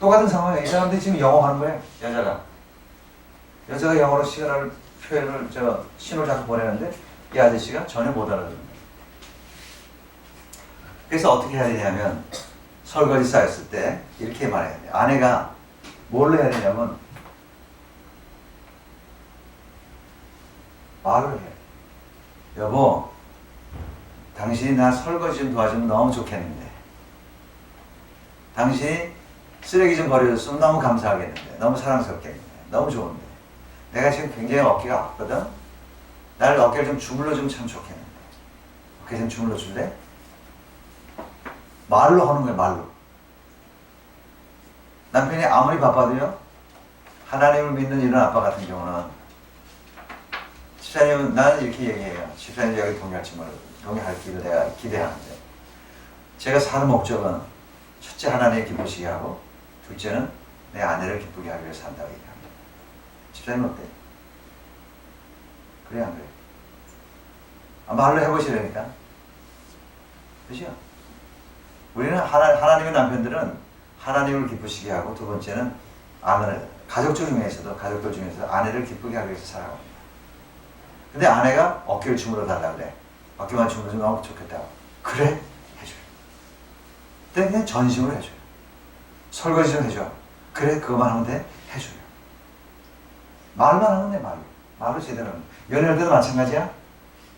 똑같은 상황이에요. 이 사람들이 지금 영어 하는 거예요. 여자가 영어로 시간을 표현을 신호를 자꾸 보내는데 이 아저씨가 전혀 못 알아듣는 거예요. 그래서 어떻게 해야 되냐면 설거지 쌓였을 때 이렇게 말해야 돼요. 아내가 뭘 해야 되냐면 말을 해. 여보, 당신이 나 설거지 좀 도와주면 너무 좋겠는데, 당신이 쓰레기 좀 버려줬으면 너무 감사하겠는데, 너무 사랑스럽겠는데, 너무 좋은데, 내가 지금 굉장히 어깨가 아프거든? 나를 어깨를 좀 주물러주면 참 좋겠는데, 어깨 좀 주물러 줄래? 말로 하는 거야, 말로. 남편이 아무리 바빠도요, 하나님을 믿는 이런 아빠 같은 경우는 집사님은 나는 이렇게 얘기해요. 집사님 여기 동의할지 말고 동의할기를 내가 기대하는데, 제가 사는 목적은 첫째 하나님을 기쁘시게 하고 둘째는 내 아내를 기쁘게 하기 위해서 산다고 얘기합니다. 집사님 어때? 그래 안 그래? 말로 해보시라니까. 그죠? 우리는 하나님의 남편들은 하나님을 기쁘시게 하고 두 번째는 아내를, 가족들 중에서 아내를 기쁘게 하기 위해서 살아갑니다. 근데 아내가 어깨를 주물러 달라고 그래. 어깨만 주물러주면 너무 좋겠다고. 그래? 해줘요. 근데 그냥 전심으로 해줘요. 설거지 좀 해줘. 그래? 그것만 하면 돼? 해줘요. 말만 하면 돼, 말로. 말로 제대로 하면 돼. 연애할 때도 마찬가지야.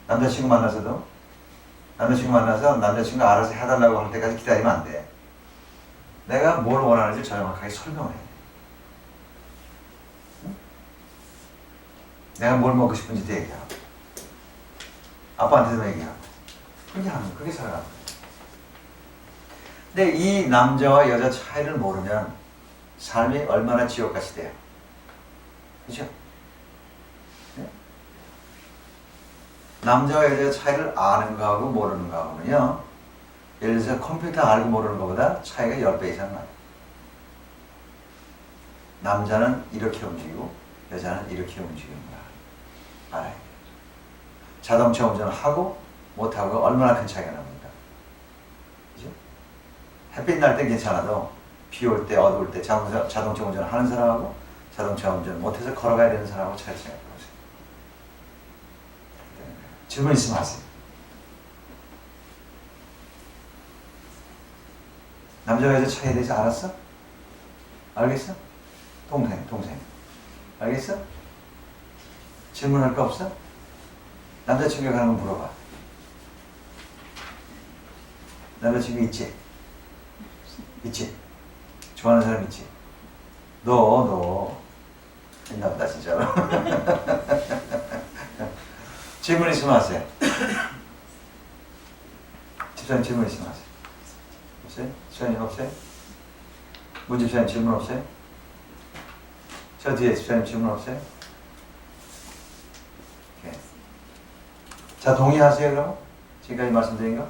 남자친구 만나서 남자친구가 알아서 해달라고 할 때까지 기다리면 안 돼. 내가 뭘 원하는지 정확하게 설명을 해. 내가 뭘 먹고 싶은지도 얘기하고 아빠한테도 얘기하고 그렇게 하는 거야. 그게 살아가는 거야. 근데 이 남자와 여자 차이를 모르면 삶이 얼마나 지옥같이 돼요. 그렇죠? 네? 남자와 여자의 차이를 아는 거하고 모르는 거하고는요, 예를 들어서 컴퓨터 알고 모르는 것보다 차이가 10배 이상 나요. 남자는 이렇게 움직이고 여자는 이렇게 움직이는 거야. 알아야 돼요. 자동차 운전을 하고 못하고 얼마나 큰 차이가 납니까? 그죠? 햇빛 날 때 괜찮아도 비 올 때, 어두울 때 자동차 운전을 하는 사람하고 자동차 운전 못해서 걸어가야 되는 사람하고 차이 생각해보세요. 질문 있으면 하세요. 남자와 여자 차이에 대해서 알았어? 알겠어? 동생. 알겠어? 질문할 거 없어? 남자친구가 가는 거 물어봐. 남자친구 있지? 있지? 좋아하는 사람 있지? 너 있나보다 진짜로. 질문 있으면 하세요. 집사님 질문 있으면 하세요. 없어요? 집사님 없어요? 문 집사님 질문 없어요? 저 뒤에 집사님 질문 없어요? 오케이. 자, 동의하세요 그럼? 지금까지 말씀드린 거?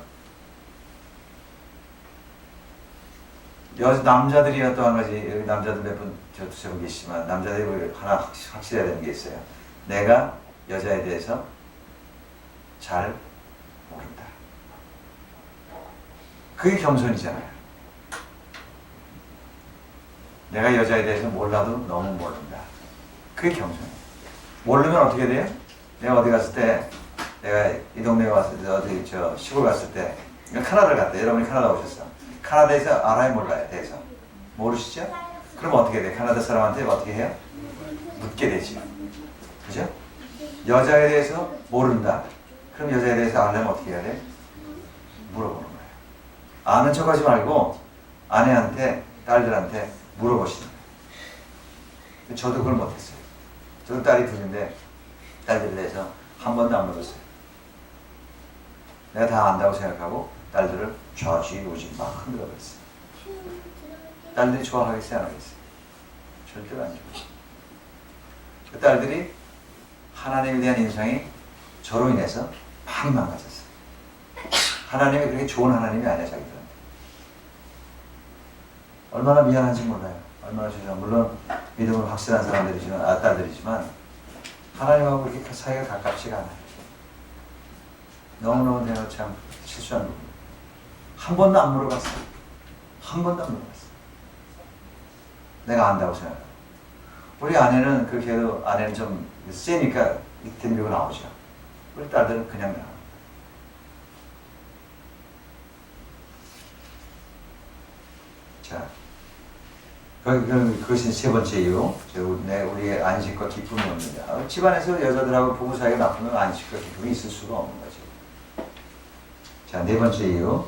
남자들이 또 한 가지, 여기 남자들 몇 분, 두세 분 계시지만, 남자들이 하나 확실해야 되는 게 있어요. 내가 여자에 대해서 잘 모른다. 그게 겸손이잖아요. 내가 여자에 대해서 몰라도 너무 모른다. 그게 겸손이에요. 모르면 어떻게 돼요? 내가 어디 갔을 때, 내가 이 동네에 왔을 때, 어디 시골 갔을 때, 카나다를 갔다. 여러분이 카나다 오셨어. 카나다에서 알아요, 몰라요? 대해서 모르시죠? 그럼 어떻게 돼? 카나다 사람한테 어떻게 해요? 묻게 되지. 그죠? 여자에 대해서 모른다. 그럼 여자에 대해서 알려면 어떻게 해야 돼? 물어보는 거예요. 아는 척하지 말고 아내한테, 딸들한테 물어보시는 거예요. 저도 그걸 못했어요. 저도 딸이 둘인데 딸들에 대해서 한 번도 안 물었어요. 내가 다 안다고 생각하고 딸들을 좌지우지 막 흔들어 버렸어요. 딸들이 좋아하겠어요, 안 하겠어요? 절대로 안 좋아해요. 그 딸들이 하나님에 대한 인상이 저로 인해서 많이 망가졌어요. 하나님이 그렇게 좋은 하나님이 아니야, 자기들한테. 얼마나 미안한지 몰라요. 얼마나 죄송해요. 물론 믿음을 확실한 사람들이지만, 딸들이지만 하나님하고 그렇게 사이가 가깝지가 않아요. 너무너무 내가 참 실수한 부분. 한 번도 안 물어봤어요. 한 번도 안 물어봤어요. 내가 안다고 생각해요. 우리 아내는 그렇게 해도 아내는 좀 세니까 덤비고 나오죠. 우리 딸들은 그냥 나와. 자, 그것이 세 번째 이유. 우리의 안식과 기쁨이 없느냐. 집안에서 여자들하고 부부 사이가 나쁘면 안식과 기쁨이 있을 수가 없는 거죠. 자, 네 번째 이유.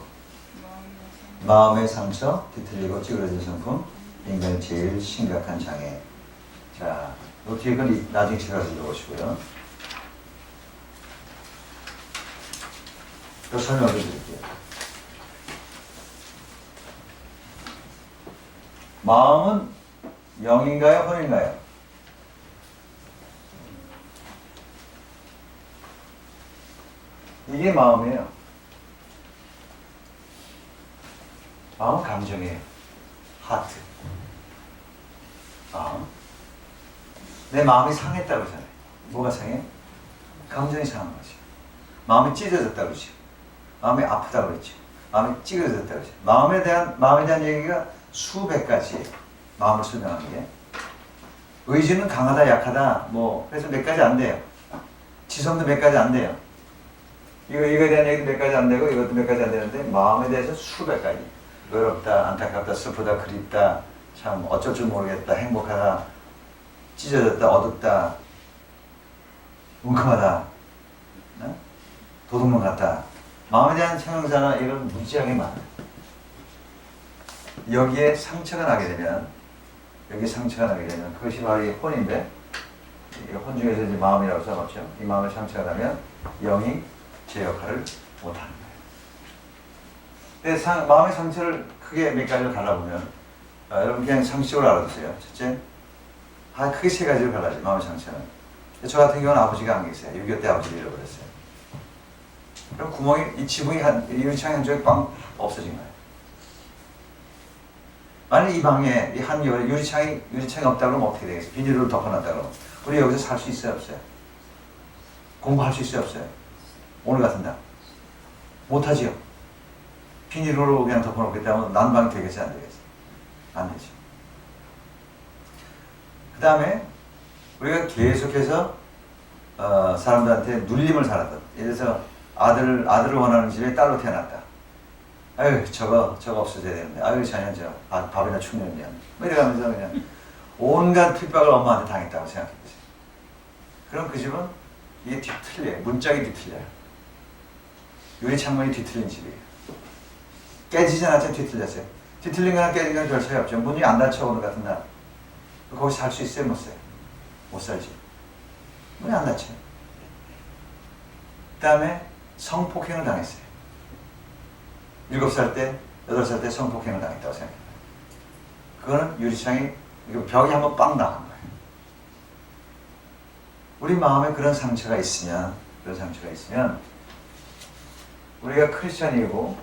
마음의 상처, 뒤틀리고 찌그러진 성품, 인간의 제일 심각한 장애. 자, 이 기획은 나중에 제가 읽어보시고요. 또 설명을 드릴게요. 마음은 영인가요? 혼인가요? 이게 마음이에요. 마음은 감정이에요. 하트. 내 마음이 상했다고 그러잖아요. 뭐가 상해? 감정이 상한 거지. 마음이 찢어졌다고 그러죠. 마음이 아프다고 그랬죠. 마음이 찌그러졌다고 그러죠. 마음에 대한 얘기가 수백 가지. 마음을 설명하는 게. 의지는 강하다, 약하다, 그래서 몇 가지 안 돼요. 지성도 몇 가지 안 돼요. 이거에 대한 얘기도 몇 가지 안 되고, 이것도 몇 가지 안 되는데, 마음에 대해서 수백 가지. 외롭다, 안타깝다, 슬프다, 그립다, 참 어쩔 줄 모르겠다, 행복하다, 찢어졌다, 어둡다, 웅큼하다, 도둑놈 같다. 마음에 대한 형용사나 이런 무지하게 많아요. 여기에 상처가 나게 되면 그것이 바로 이 혼인데, 이 혼 중에서 이제 마음이라고 써놓죠. 이 마음에 상처가 나면 영이 제 역할을 못하는 거예요. 근데 마음의 상처를 크게 몇 가지로 갈라보면, 여러분 그냥 상식적으로 알아두세요. 첫째, 크게 세 가지로 갈라져요. 마음의 상처는. 저 같은 경우는 아버지가 안 계세요. 6.25 때 아버지를 잃어버렸어요. 그럼 이 지붕이 유리창 한쪽에 빵 없어진 거예요. 만약 이 방에 이 한 유리창이 없다고 그러면 어떻게 되겠어요? 비닐로 덮어놨다고 그러면 우리 여기서 살 수 있어요, 없어요? 공부할 수 있어요, 없어요? 오늘 같은 날 못하지요. 비닐로 그냥 덮어놓겠다면 난방이 되겠어요, 안 되겠어요? 안 되죠. 그 다음에 우리가 계속해서 사람들한테 눌림을 살았다. 예를 들어서 아들을 원하는 집에 딸로 태어났다. 아유, 저거 없어져야 되는데. 아유, 자년 밥이나 축년이야. 이래가면서 그냥 온갖 핍박을 엄마한테 당했다고 생각해보세요. 그럼 그 집은 이게 뒤틀려요. 문짝이 뒤틀려요. 유리 창문이 뒤틀린 집이에요. 깨지지 않았죠? 뒤틀렸어요. 뒤틀린 거나 깨진 건 별 차이 없죠. 문이 안 닫혀 오늘 같은 날. 거기 살 수 있어요? 못 살아요? 못 살지. 문이 안 닫혀요. 그 다음에 성폭행을 당했어요. 7살 때, 8살 때 성폭행을 당했다고 생각해요. 그거는 유리창이, 벽이 한번 빵 나간 거예요. 우리 마음에 그런 상처가 있으면, 우리가 크리스찬이고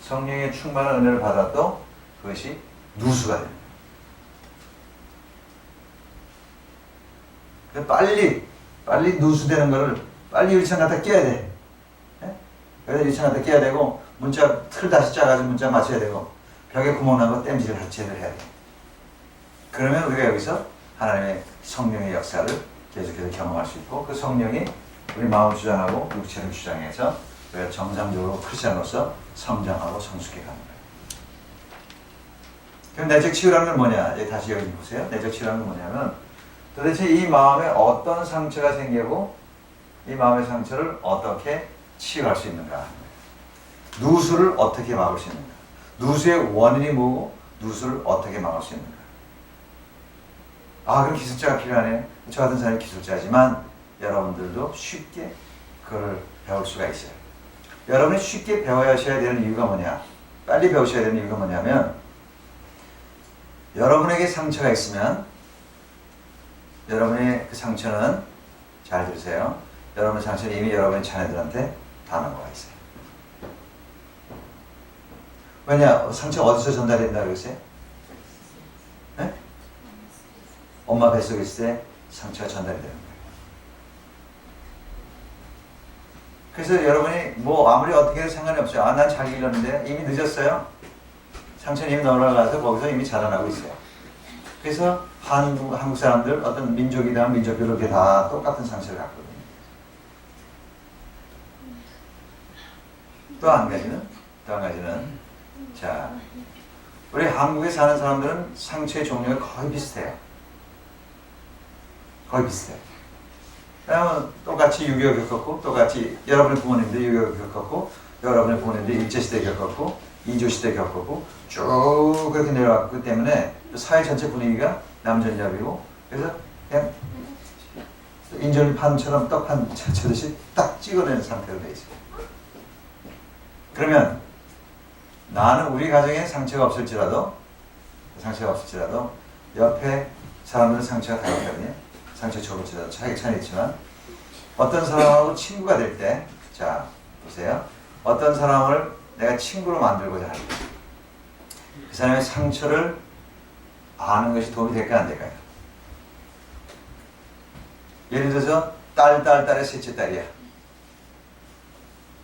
성령의 충만한 은혜를 받아도 그것이 누수가 됩니다. 빨리 누수되는 거를 빨리 유리창 갖다 끼워야 돼. 여기다 유리창 갖다 끼워야 되고, 문자 틀 다시 짜가지고 문자 맞춰야 되고, 벽에 구멍 난 거 땜질을 제대로 해야 돼. 그러면 우리가 여기서 하나님의 성령의 역사를 계속해서 경험할 수 있고, 그 성령이 우리 마음을 주장하고 육체를 주장해서 우리가 정상적으로 크리스찬으로서 성장하고 성숙해 가는 거예요. 그럼 내적 치유라는 건 뭐냐? 다시 여기 보세요. 내적 치유라는 건 뭐냐면, 도대체 이 마음에 어떤 상처가 생기고 이 마음의 상처를 어떻게 치유할 수 있는가? 누수를 어떻게 막을 수 있는가? 누수의 원인이 뭐고 누수를 어떻게 막을 수 있는가? 그럼 기술자가 필요하네요. 저 같은 사람이 기술자지만 여러분들도 쉽게 그걸 배울 수가 있어요. 여러분이 쉽게 배워야 되는 이유가 뭐냐? 빨리 배우셔야 되는 이유가 뭐냐면, 여러분에게 상처가 있으면 여러분의 그 상처는, 잘 들으세요. 여러분의 상처는 이미 여러분의 자녀들한테 다 넘어가 있어요. 왜냐? 상처 어디서 전달이 된다고 그랬어요? 네? 엄마 뱃속에 있을 때 상처가 전달이 되는 거예요. 그래서 여러분이 아무리 어떻게 해도 상관이 없어요. 난 잘 길렀는데 이미 늦었어요. 상처는 이미 넘어가서 거기서 이미 자라나고 있어요. 그래서 한국 사람들 어떤 민족이나 민족별로 이렇게 다 똑같은 상처를 갖거든요. 또 한 가지는 자, 우리 한국에 사는 사람들은 상처의 종류가 거의 비슷해요. 거의 비슷해요. 왜냐하면 똑같이 6.25 겪었고, 똑같이 여러분의 부모님도 6.25 겪었고, 여러분의 부모님도 일제시대 겪었고, 이조시대 겪었고, 쭉 그렇게 내려왔기 때문에 사회 전체 분위기가 남전협이고, 그래서 그냥 인절판처럼 떡판 쳐듯이 딱 찍어내는 상태로 돼 있어요. 그러면 나는 우리 가정에 상처가 없을지라도 옆에 사람들은 상처가 다 있거든요. 상처 적을지라도 차이는 있지만 어떤 사람하고 친구가 될 때, 자 보세요. 어떤 사람을 내가 친구로 만들고자 할 때 그 사람의 상처를 아는 것이 도움이 될까 안 될까요? 예를 들어서 딸의 셋째 딸이야.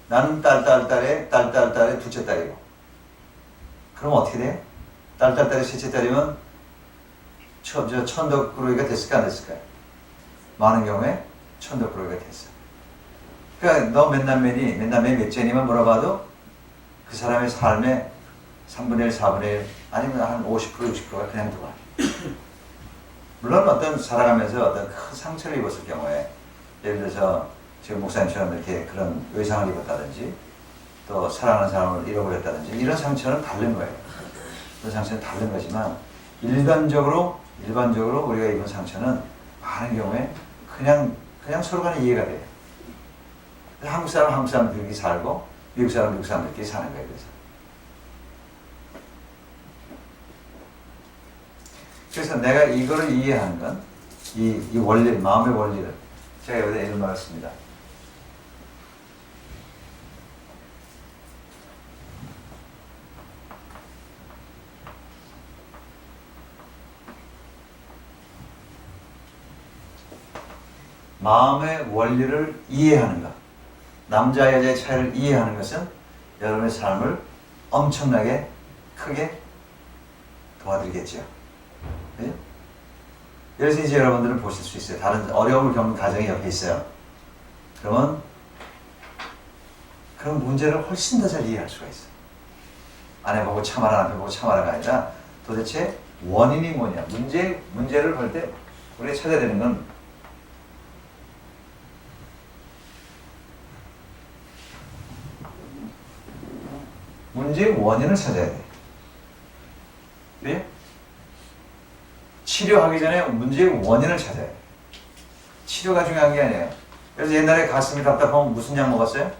나는 딸의 둘째 딸이고. 그럼 어떻게 돼? 딸의 셋째 딸이면 천덕꾸러기가 됐을까 안 됐을까요? 많은 경우에 천덕꾸러기가 됐어. 그러니까 너 몇 남매니 몇 째니만 물어봐도 그 사람의 삶의 3분의 1, 4분의 1 아니면 한 50%, 60%가 그냥 들어와. 물론 어떤 살아가면서 어떤 큰 상처를 입었을 경우에 예를 들어서 지금 목사님처럼 이렇게 그런 외상을 입었다든지 또 사랑하는 사람을 잃어버렸다든지 이런 상처는 다른 거예요. 그런 상처는 다른 거지만 일반적으로 우리가 입은 상처는 많은 경우에 그냥 서로 간에 이해가 돼요. 한국 사람들끼리 살고 미국 사람들끼리 사는 거예요. 그래서 내가 이거를 이해하는 건 이 원리, 마음의 원리를 제가 여기다 이런 말을 씁니다. 마음의 원리를 이해하는 것, 남자 여자의 차이를 이해하는 것은 여러분의 삶을 엄청나게 크게 도와드리겠죠. 그죠? 예를 들어서 이제 여러분들은 보실 수 있어요. 다른 어려움을 겪는 가정이 옆에 있어요. 그럼 문제를 훨씬 더 잘 이해할 수가 있어요. 아내 보고 참아라, 남편 보고 참아라가 아니라 도대체 원인이 뭐냐. 문제를 볼 때 우리가 찾아야 되는 건 문제의 원인을 찾아야 돼. 네? 치료하기 전에 문제의 원인을 찾아야 돼. 치료가 중요한 게 아니에요. 그래서 옛날에 가슴이 답답하면 무슨 약 먹었어요?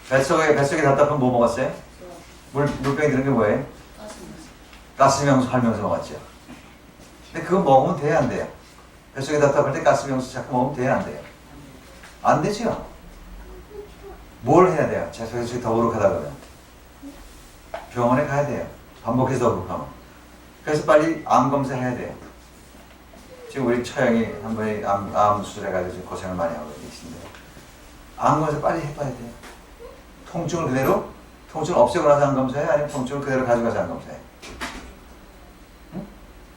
뱃속에 답답하면 뭐 먹었어요? 물병이 드는 게 뭐예요? 가스명수, 활명수 먹었죠. 근데 그거 먹으면 돼요, 안 돼요? 뱃속에 답답할 때 가스명수 자꾸 먹으면 돼요, 안 돼요? 안 되죠. 뭘 해야 돼요? 제 속이 더부룩하다 그러면 병원에 가야 돼요. 반복해서 더부룩하면. 그래서 빨리 암 검사해야 돼요. 지금 우리 처형이 한 번에 암 수술해가지고 지금 고생을 많이 하고 계신데 암 검사 빨리 해봐야 돼요. 통증을 없애고 나서 암 검사해? 아니면 통증을 그대로 가져가서 암 검사해? 응?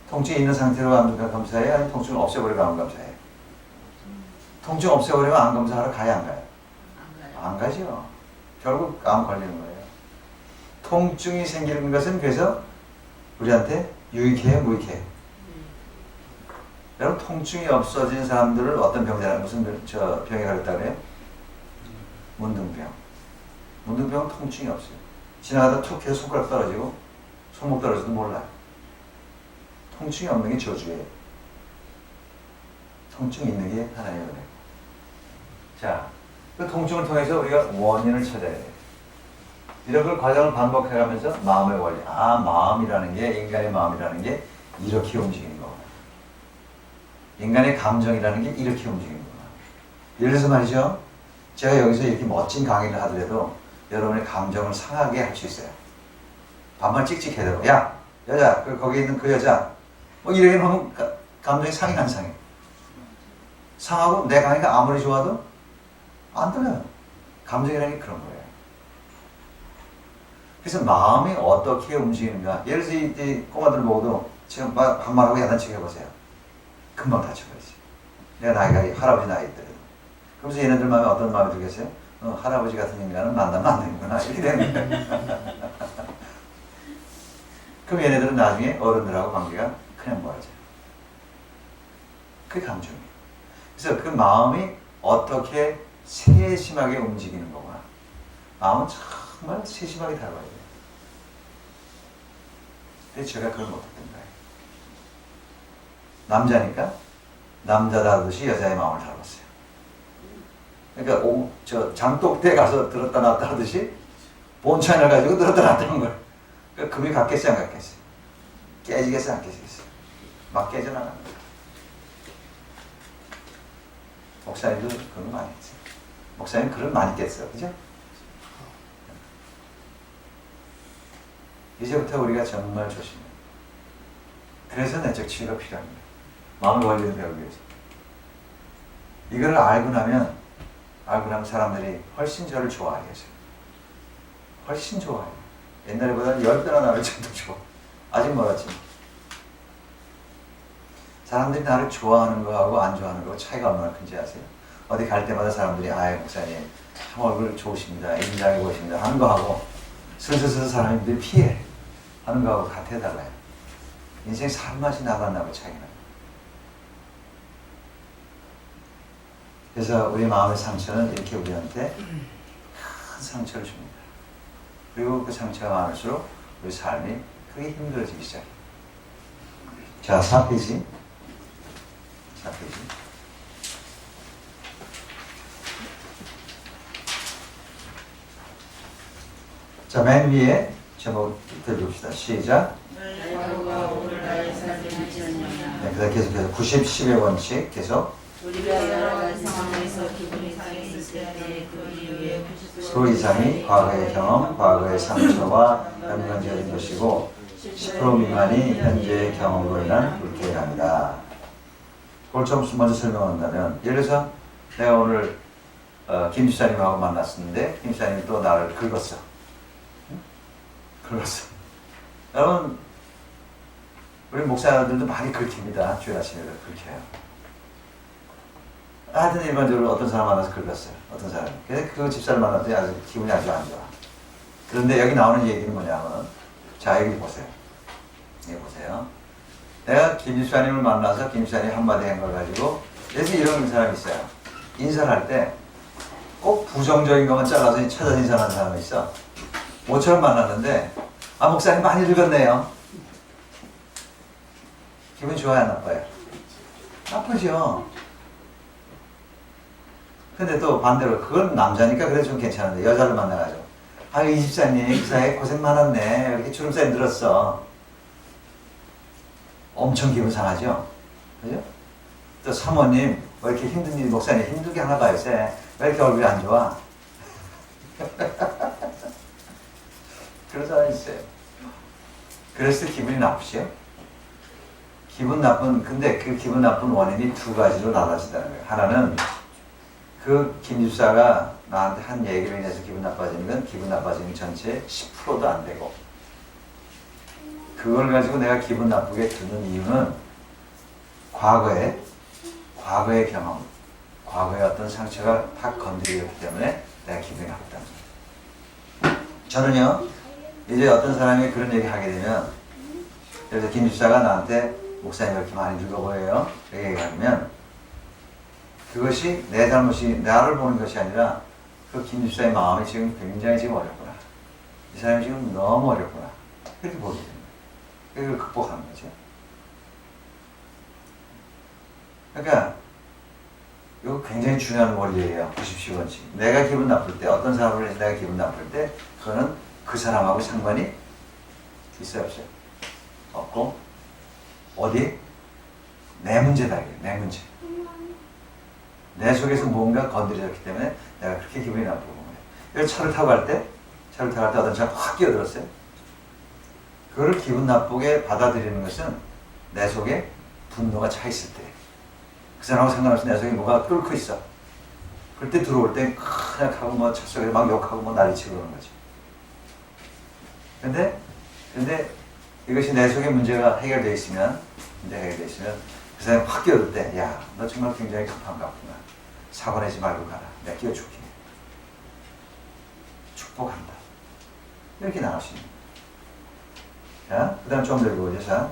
통증이 있는 상태로 암 검사해? 아니면 통증을 없애버리고 암 검사해? 통증 없애버리면 암 검사하러 가야 안 가요? 안 가죠. 결국 암 걸리는 거예요. 통증이 생기는 것은 그래서 우리한테 유익해요, 무익해요? 여러분 통증이 없어진 사람들을 어떤 병자라 무슨 병에 걸렸다고 그래요? 문둥병. 문둥병은 통증이 없어요. 지나가다 툭 해서 손가락 떨어지고 손목 떨어져도 몰라요. 통증이 없는 게 저주예요. 통증이 있는 게 하나님의 은혜고. 자, 그 통증을 통해서 우리가 원인을 찾아야 돼요. 이런 걸 과정을 반복해가면서 마음의 원리. 마음이라는 게, 인간의 마음이라는 게 이렇게 움직이는 거구나. 인간의 감정이라는 게 이렇게 움직이는 거구나. 예를 들어서 말이죠. 제가 여기서 이렇게 멋진 강의를 하더라도 여러분의 감정을 상하게 할 수 있어요. 반말 찍찍해도 야, 여자, 거기 있는 그 여자. 뭐 이렇게 하면 감정이 상해 안 상해? 상하고 내 강의가 아무리 좋아도 안 들려요. 감정이라는 게 그런 거예요. 그래서 마음이 어떻게 움직이는가. 예를 들어서 이 꼬마들 보고도 지금 막 반말하고 야단치게 해보세요. 금방 다쳐버리지. 내가 나이가 할아버지 나이 있더라도. 그러면서 얘네들 마음에 어떤 마음이 들겠어요? 할아버지 같은 인간은 만나면 안 되는구나. 이렇게 되는 거예요. 그럼 얘네들은 나중에 어른들하고 관계가 그냥 멀어져요. 그게 감정이에요. 그래서 그 마음이 어떻게 세심하게 움직이는 거구나. 마음은 정말 세심하게 다뤄야 돼요. 근데 제가 그걸 못했던 거예요. 남자니까 남자 다루듯이 여자의 마음을 다뤘어요. 그러니까 장독대 가서 들었다 놨다 하듯이 본찬을 가지고 들었다 놨다 한 거예요. 그러니까 금이 갔겠어요, 안 갔겠어요? 깨지겠어요, 안 깨지겠어요? 막 깨져나가는 거예요. 목사님도 그런 거 많이 했어요. 목사님 그런 거 많이 깼어요. 그죠? 이제부터 우리가 정말 조심해요. 그래서 내적 치유가 필요합니다. 마음의 원리를 배우기 위해서. 이걸 알고 나면 사람들이 훨씬 저를 좋아해요. 훨씬 좋아해요. 옛날보다 10배나 나를 정도 좋아. 아직 멀었지. 사람들이 나를 좋아하는 거하고 안 좋아하는 거하고 차이가 얼마나 큰지 아세요? 어디 갈 때마다 사람들이 목사님 참 얼굴 좋으십니다. 인자하게 보십니다. 하는 거하고 슬슬 사람들이 피해 하는 거하고 같아 달라요. 인생 살맛이 나고 차이가 나요. 그래서 우리 마음의 상처는 이렇게 우리한테 큰 상처를 줍니다. 그리고 그 상처가 많을수록 우리 삶이 크게 힘들어지기 시작해요. 자, 4페이지. 자, 맨 위에 제목 들어봅시다. 시작. 네, 그다음 계속해서 90, 10의 원칙 계속. 우리가 여러 가지 상황에서 기분이 상했을 때 그 이상이 과거의 경험, 과거의 상처와 연관되어진 것이고 10% 미만이 현재의 경험으로 인한 불쾌감이다. 그걸 좀 먼저 설명한다면, 예를 들어서 내가 오늘 김 집사님하고 만났었는데 김 집사님이 또 나를 긁었어. 여러분, 우리 목사들도 많이 긁힙니다. 주일 아침에 긁혀요. 하여튼 일반적으로 어떤 사람 만나서 긁었어요. 어떤 사람. 그래서 그 집사를 만났더니 아주 기분이 아주 안 좋아. 그런데 여기 나오는 얘기는 뭐냐면, 자, 여기 보세요. 여기 보세요. 내가 김 집사님을 만나서 김 집사님 한마디 한 걸 가지고, 그래서 이런 사람이 있어요. 인사를 할 때 꼭 부정적인 것만 잘라서 찾아 인사하는 사람이 있어. 모처럼 만났는데, 목사님 많이 늙었네요. 기분 좋아요, 나빠요? 나쁘죠. 근데 또 반대로, 그건 남자니까 그래도 좀 괜찮은데, 여자를 만나가지고, 이 집사님, 그 사이에 고생 많았네. 이렇게 주름살이 늘었어. 엄청 기분 상하죠? 그죠? 또 사모님, 왜 이렇게 힘든 일, 목사님 힘들게 하나 봐요, 왜 이렇게 얼굴이 안 좋아? 그런 사람이 있어요. 그랬을 때 기분이 나쁘죠? 근데 그 기분 나쁜 원인이 두 가지로 나눠진다는 거예요. 하나는 그 김 집사가 나한테 한 얘기로 인해서 기분 나빠지는 건 기분 나빠지는 전체의 10%도 안 되고, 그걸 가지고 내가 기분 나쁘게 드는 이유는 과거의 경험, 과거의 어떤 상처가 탁 건드렸기 때문에 내가 기분이 나쁘다는 거예요. 저는요, 이제 어떤 사람이 그런 얘기 하게 되면, 그래서 김 집사가 나한테 목사님 이렇게 많이 늙어 보여요. 이렇게 얘기하면 그것이 내 잘못이, 나를 보는 것이 아니라 그 김 집사의 마음이 지금 굉장히 지금 어렵구나. 이 사람이 지금 너무 어렵구나. 이렇게 보게 됩니다. 그걸 극복하는 거죠. 그러니까 이거 굉장히 중요한 원리예요. 90시 원칙. 내가 기분 나쁠 때, 어떤 사람을 해서 내가 기분 나쁠 때, 그거는 그 사람하고 상관이 있어요, 없어요? 없고, 어디? 내 문제다, 이게. 내 문제. 내 속에서 뭔가 건드려졌기 때문에 내가 그렇게 기분이 나쁘고 거예요. 차를 타고 갈 때 어떤 차가 확 끼어들었어요. 그거를 기분 나쁘게 받아들이는 것은 내 속에 분노가 차 있을 때, 그 사람하고 상관없이 내 속에 뭐가 끓고 있어. 그럴 때 들어올 때 그냥 하고 차 속에서 막 욕하고 난리치고 그러는 거지. 근데 이것이 내 속에 문제가 해결되어 있으면, 그 사람이 확 끼어들 때, 야, 너 정말 굉장히 급한가 보구나. 사고 내지 말고 가라. 내가 끼워줄게. 축복한다. 이렇게 나갈 수 있는 거야. 자, 그 다음 좀 더 읽어보죠. 자,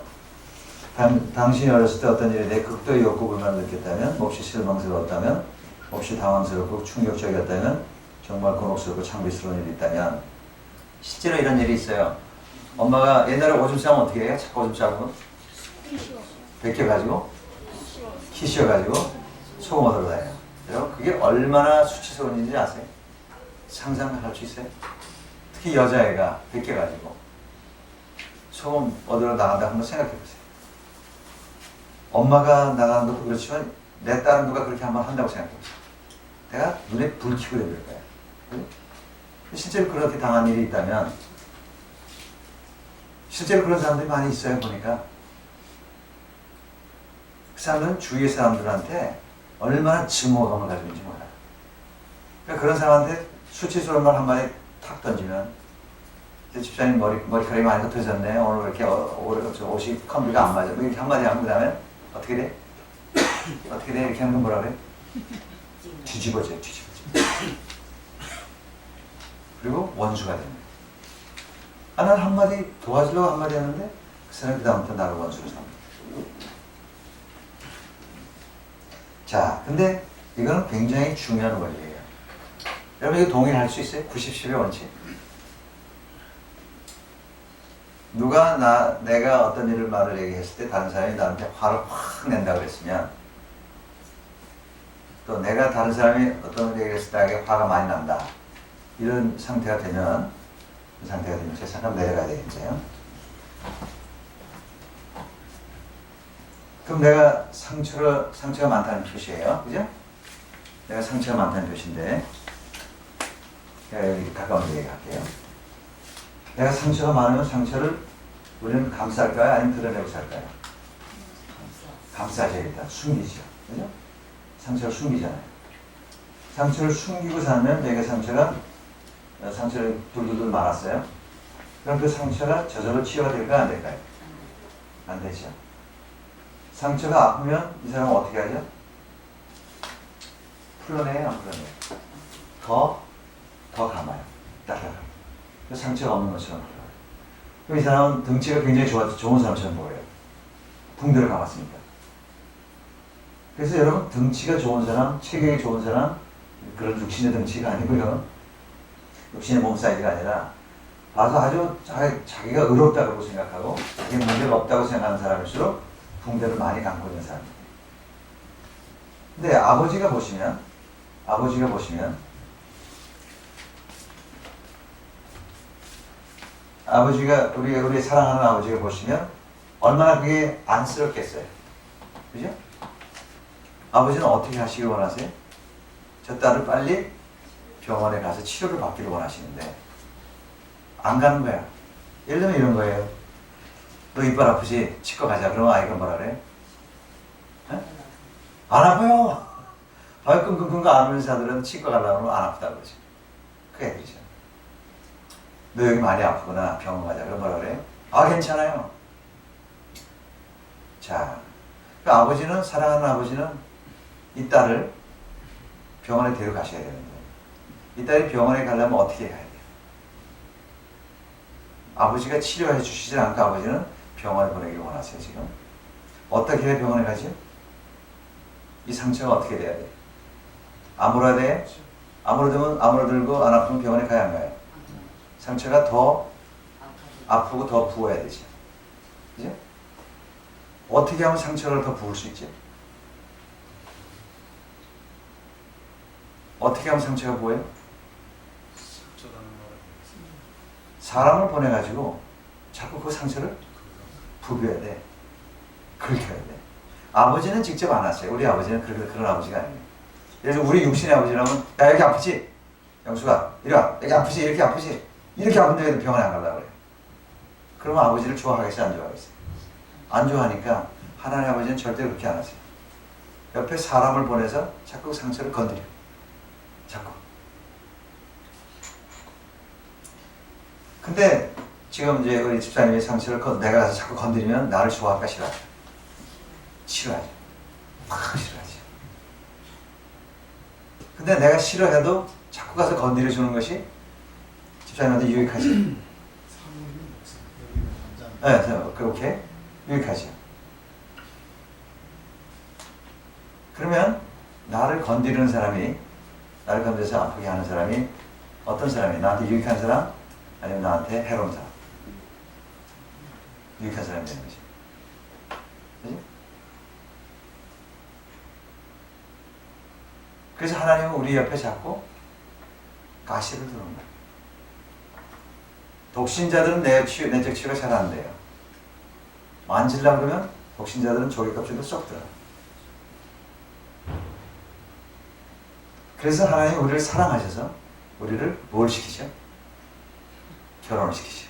당신이 어렸을 때 어떤 일에 대해 극도의 욕구불만을 느꼈다면, 몹시 실망스러웠다면, 몹시 당황스럽고 충격적이었다면, 정말 곤혹스럽고 창피스러운 일이 있다면, 실제로 이런 일이 있어요. 엄마가 옛날에 오줌 싸면 어떻게 해요? 자꾸 오줌 싸면 벗겨가지고 키 씌워가지고 소금 얻으러 다녀요. 여러분 그게 얼마나 수치스러운 일인지 아세요? 상상할 수 있어요? 특히 여자애가 벗겨가지고 소금 얻으러 나간다 한번 생각해 보세요. 엄마가 나가는 것도 그렇지만 내 딸은 누가 그렇게 한번 한다고 생각해 보세요. 내가 눈에 불 켜고 내릴 거야. 실제로 그렇게 당한 일이 있다면, 실제로 그런 사람들이 많이 있어요. 보니까 그 사람들은 주위의 사람들한테 얼마나 증오감을 가지고 있는지 몰라요. 그러니까 그런 사람한테 수치스러운 말 한마디 탁 던지면, 집사님 머리카락이 많이 흩어졌네, 오늘 왜 이렇게 옷이 컴비가 안 맞아, 뭐 이렇게 한마디 하면 그 다음에 어떻게 돼? 어떻게 돼? 이렇게 하는 건 뭐라 그래? 뒤집어져요. 그리고 원수가 됩니다. 난 한마디 도와주려고 한마디 하는데 그 사람이 그 다음부터 나를 원수로 삼니다. 자, 근데 이거는 굉장히 중요한 원리예요. 여러분 이거 동의할 수 있어요? 90-10의 원칙. 내가 어떤 일을 말을 얘기했을 때 다른 사람이 나한테 화를 확 낸다고 그랬으면, 또 내가 다른 사람이 어떤 일을 얘기했을 때 나에게 화가 많이 난다. 이런 상태가 되면, 제 잠깐 내려가야 되겠죠. 그럼 내가 상처가 많다는 표시예요. 그죠? 내가 상처가 많다는 표시인데, 제가 여기 가까운 데 얘기할게요. 내가 상처가 많으면 상처를 우리는 감쌀까요? 아니면 드러내고 살까요? 감싸야겠다. 숨기죠. 그죠? 상처를 숨기잖아요. 상처를 숨기고 살면 내가 상처를 둘둘둘 말았어요. 그럼 그 상처가 저절로 치유가 될까요? 안 될까요? 안 되죠. 상처가 아프면 이 사람은 어떻게 하죠? 풀어내요? 안 풀어내요? 더 감아요. 따라가요. 상처가 없는 것처럼 풀어요. 그럼 이 사람은 등치가 굉장히 좋은 사람처럼 보여요. 붕대를 감았으니까. 그래서 여러분 등치가 좋은 사람, 체격이 좋은 사람, 그런 육신의 등치가 아니고요. 육신의 몸 사이즈가 아니라 봐서 아주 자기가 의롭다고 생각하고 자기 문제가 없다고 생각하는 사람일수록 붕대를 많이 감고 있는 사람입니다. 근데 아버지가 보시면 아버지가 우리 사랑하는 아버지가 보시면 얼마나 그게 안쓰럽겠어요. 그죠? 아버지는 어떻게 하시길 원하세요? 저 딸을 빨리 병원에 가서 치료를 받기를 원하시는데 안 가는 거야. 예를 들면 이런 거예요. 너 이빨 아프지? 치과 가자. 그러면 아이가 뭐라 그래? 에? 안 아파요. 발 끙끙끙 앓는 사람들은 치과 가려고 하면 안 아프다고 그러지. 그 애들이죠. 너 여기 많이 아프구나. 병원 가자. 그럼 뭐라 그래? 아, 괜찮아요. 자, 그 아버지는, 사랑하는 아버지는 이 딸을 병원에 데려가셔야 되는데, 이 딸이 병원에 가려면 어떻게 가야 돼요? 아버지가 치료해 주시지 않고 아버지는 병원에 보내기를 원하세요, 지금. 어떻게 해야 병원에 가죠? 이 상처가 어떻게 돼야 돼요? 아물어야 돼요? 아물어들고 안 아프면 병원에 가야 안 가요? 상처가 더 아프고 더 부어야 되죠. 그죠? 어떻게 하면 상처를 더 부을 수 있지? 어떻게 하면 상처가 부어요? 사람을 보내가지고 자꾸 그 상처를 부벼야 돼. 긁혀야 돼. 아버지는 직접 안 하세요. 우리 아버지는 그런 아버지가 아니에요. 그래서 우리 육신의 아버지라면, 야, 여기 아프지? 영수가, 이리 와. 여기 아프지? 이렇게 아프지? 이렇게 아픈데 병원에 안 가려고 그래요. 그러면 아버지를 좋아하겠어요? 안 좋아하겠어요? 안 좋아하니까 하나님 아버지는 절대 그렇게 안 하세요. 옆에 사람을 보내서 자꾸 상처를 건드려요. 자꾸. 근데 지금 이제 우리 집사님의 상처를 내가 가서 자꾸 건드리면 나를 좋아할까 싫어할까? 싫어하죠. 막 싫어하죠. 근데 내가 싫어해도 자꾸 가서 건드려 주는 것이 집사님한테 유익하지. 네, 그렇게 유익하죠. 그러면 나를 건드리는 사람이, 나를 건드려서 아프게 하는 사람이 어떤 사람이? 나한테 유익한 사람? 아니면 나한테 해로운 사람? 유익한 사람이 되는 거지. 그지? 그래서 하나님은 우리 옆에 자꾸 가시를 두는 거야. 독신자들은 내적 치유가 잘 안 돼요. 만질려고 그러면 독신자들은 조개 껍질도 쏙 들어요. 그래서 하나님이 우리를 사랑하셔서 우리를 뭘 시키죠? 결혼을 시키죠.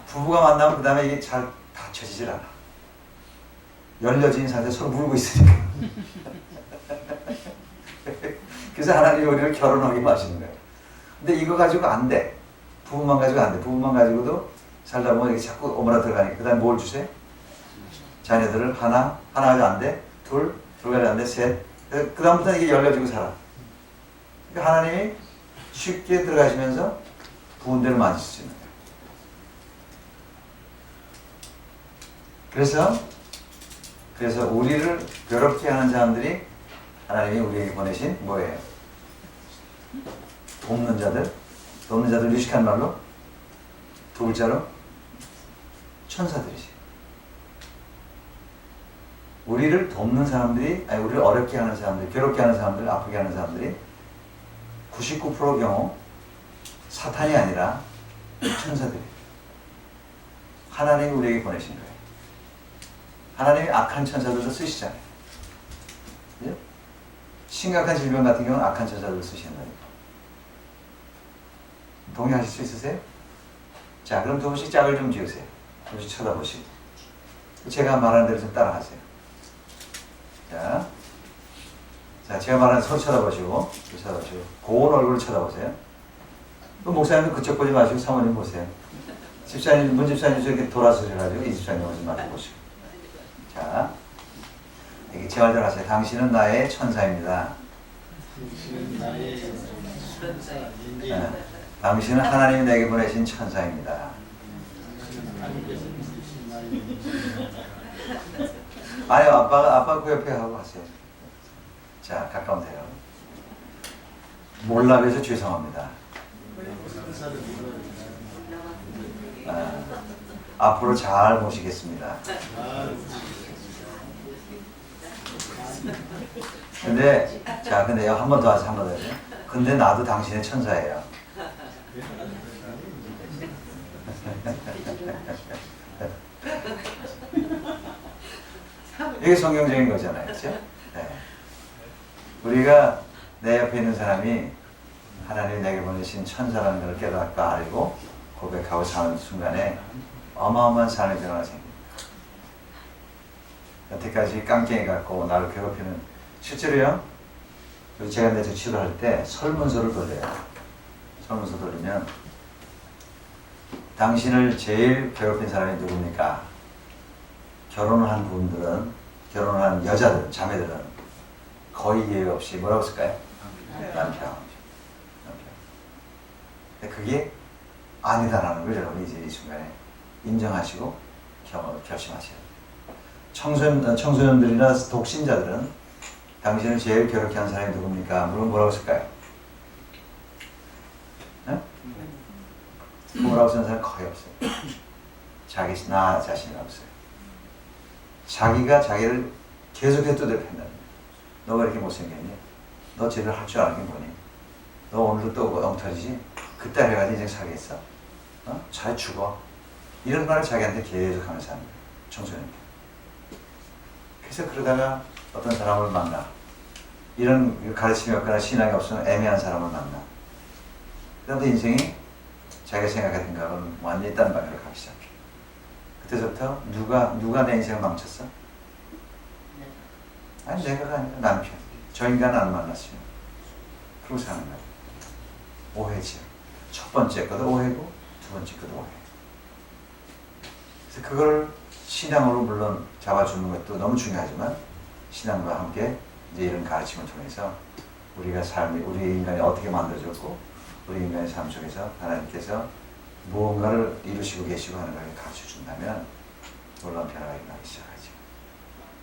부부가 만나면 그 다음에 이게 잘 닫혀지질 않아. 열려진 상태에서 서로 물고 있으니까. 그래서 하나님이 우리를 결혼하게 하시는 거예요. 근데 이거 가지고 안 돼. 부부만 가지고 안 돼. 부부만 가지고도 살다 보면 이렇게 자꾸 오므라 들어가니까. 그 다음에 뭘 주세요? 자녀들을 하나 가지고 안 돼. 둘 가지고 안 돼. 셋. 그 다음부터는 이게 열려지고 살아. 그러니까 하나님이 쉽게 들어가시면서 부은대를 만질 수 있는 거예요. 그래서 우리를 괴롭게 하는 사람들이 하나님이 우리에게 보내신 뭐예요? 돕는 자들 유식한 말로 두 글자로 천사들이지. 우리를 돕는 사람들이, 아니 우리를 어렵게 하는 사람들, 괴롭게 하는 사람들, 아프게 하는 사람들이 99%의 경우 사탄이 아니라 천사들이 하나님이 우리에게 보내신 거예요. 하나님이 악한 천사들도 쓰시잖아요. 그죠? 심각한 질병 같은 경우는 악한 천사들을 쓰신다니까. 동의하실 수 있으세요? 자, 그럼 두 분씩 짝을 좀 지으세요. 두 분씩 쳐다보시고. 제가 말하는 대로 좀 따라하세요. 자, 제가 말하는 손 쳐다보시고, 고운 얼굴을 쳐다보세요. 또 목사님은 그쪽 보지 마시고 사모님 보세요. 집사님, 문 집사님 저렇게 돌아서셔가지고 이 집사님 오지 마시고 보시고. 자, 이렇게 제 말대로 하세요. 당신은 나의 천사입니다. 당신은 하나님이 내게 보내신 천사입니다. 아니요, 아빠 그 옆에 하고 하세요. 자, 가까운 데요. 몰라봬서 죄송합니다. 앞으로 잘 모시겠습니다. 근데 한 번 더 하세요. 한 번 더 하세요. 근데 나도 당신의 천사예요. 이게 성경적인 거잖아요. 그렇죠? 네. 우리가 내 옆에 있는 사람이 하나님이 내게 보내신 천사라는 걸 깨닫고 알고 고백하고 사는 순간에 어마어마한 삶의 변화가 생깁니다. 여태까지 깡깽이 같고 나를 괴롭히는, 실제로요, 제가 내적 치료할 때 설문서를 돌려요. 설문서 돌리면 당신을 제일 괴롭힌 사람이 누굽니까? 결혼을 한 분들은, 결혼을 한 여자들은, 자매들은 거의 예외 없이 뭐라고 쓸까요? 남편. 근데 그게 아니다라는 걸 여러분이 이제 이 순간에 인정하시고 결심하셔야 돼요. 청소년들이나 독신자들은 당신을 제일 괴롭게 한 사람이 누굽니까? 물론 뭐라고 쓸까요? 네? 뭐라고 쓰는 사람이 거의 없어요. 나 자신이라고 써요. 자기가 자기를 계속해서 두드려 팬다는 거예요. 너가 이렇게 못생겼니? 너 제대로 할 줄 아는 게 뭐니? 너 오늘도 또 엉터리지? 그때 해가지고 인생 살겠어? 잘 죽어. 이런 말을 자기한테 계속 하면서 하는 거예요. 청소년들. 그래서 그러다가 어떤 사람을 만나. 이런 가르침이 없거나 신앙이 없으면 애매한 사람을 만나. 그다음부터 인생이 자기가 생각했던 거는 완전히 딴 방향으로 가기 시작해. 그때부터 누가 내 인생을 망쳤어? 아니 내가가 아니라 남편. 저 인간 안 만났으면. 그러고 사는 거야. 오해지. 첫 번째 것도 오해고 두 번째 것도 오해. 그래서 그걸 신앙으로 물론 잡아주는 것도 너무 중요하지만 신앙과 함께 이제 이런 가르침을 통해서 우리가 삶이 우리 인간이 어떻게 만들어졌고 우리 인간의 삶 속에서 하나님께서 무언가를 이루시고 계시고 하는 걸 가르쳐 준다면 놀라운 변화가 일어나기 시작하죠.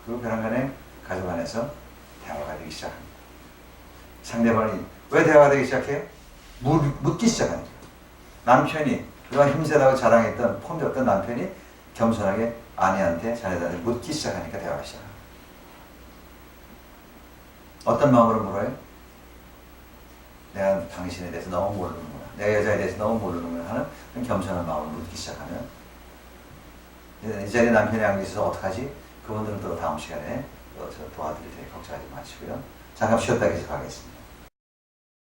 그 변화 간에 가족 안에서 대화가 되기 시작합니다. 상대방이 왜 대화가 되기 시작해요? 묻기 시작하니까. 남편이 그동안 힘세다고 자랑했던 폼이 없던 남편이 겸손하게 아내한테 자네들한테 묻기 시작하니까 대화가 시작합니다. 어떤 마음으로 물어요? 내가 당신에 대해서 너무 모르는구나. 내가 여자에 대해서 너무 모르는구나 하는 그런 겸손한 마음으로 묻기 시작하면 이 자리에 남편이 안 계셔서 어떡하지? 그분들은 또 다음 시간에 또 도와드릴 테니 걱정하지 마시고요. 잠깐 쉬었다 계속 하겠습니다.